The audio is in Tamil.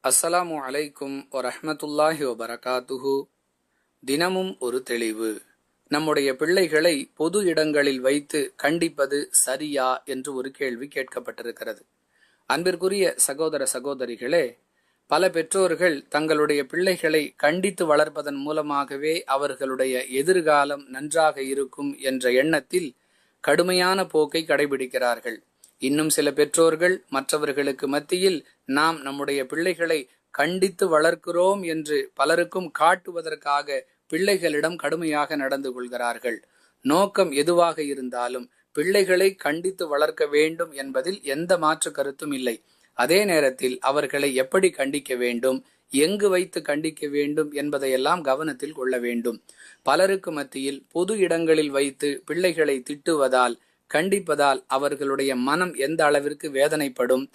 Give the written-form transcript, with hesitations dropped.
அஸ்ஸலாமு அலைக்கும் வரஹ்மத்துல்லாஹி வபரகாத்துஹு. தினமும் ஒரு தெளிவு. நம்முடைய பிள்ளைகளை பொது இடங்களில் வைத்து கண்டிப்பது சரியா என்று ஒரு கேள்வி கேட்கப்பட்டிருக்கிறது. அன்பிற்குரிய சகோதர சகோதரிகளே, பல பெற்றோர்கள் தங்களுடைய பிள்ளைகளை கண்டித்து வளர்ப்பதன் மூலமாகவே அவர்களுடைய எதிர்காலம் நன்றாக இருக்கும் என்ற எண்ணத்தில் கடுமையான போக்கை கடைபிடிக்கிறார்கள். இன்னும் சில பெற்றோர்கள் மற்றவர்களுக்கு மத்தியில் நாம் நம்முடைய பிள்ளைகளை கண்டித்து வளர்க்கிறோம் என்று பலருக்கும் காட்டுவதற்காக பிள்ளைகளிடம் கடுமையாக நடந்து கொள்கிறார்கள். நோக்கம் எதுவாக இருந்தாலும் பிள்ளைகளை கண்டித்து வளர்க்க வேண்டும் என்பதில் எந்த மாற்று கருத்தும் இல்லை. அதே நேரத்தில் அவர்களை எப்படி கண்டிக்க வேண்டும், எங்கு வைத்து கண்டிக்க வேண்டும் என்பதையெல்லாம் கவனத்தில் கொள்ள வேண்டும். பலருக்கு மத்தியில் பொது இடங்களில் வைத்து பிள்ளைகளை திட்டுவதால், கண்டிப்பதால் அவர்களுடைய மனம் எந்த அளவிற்கு வேதனைப்படும்,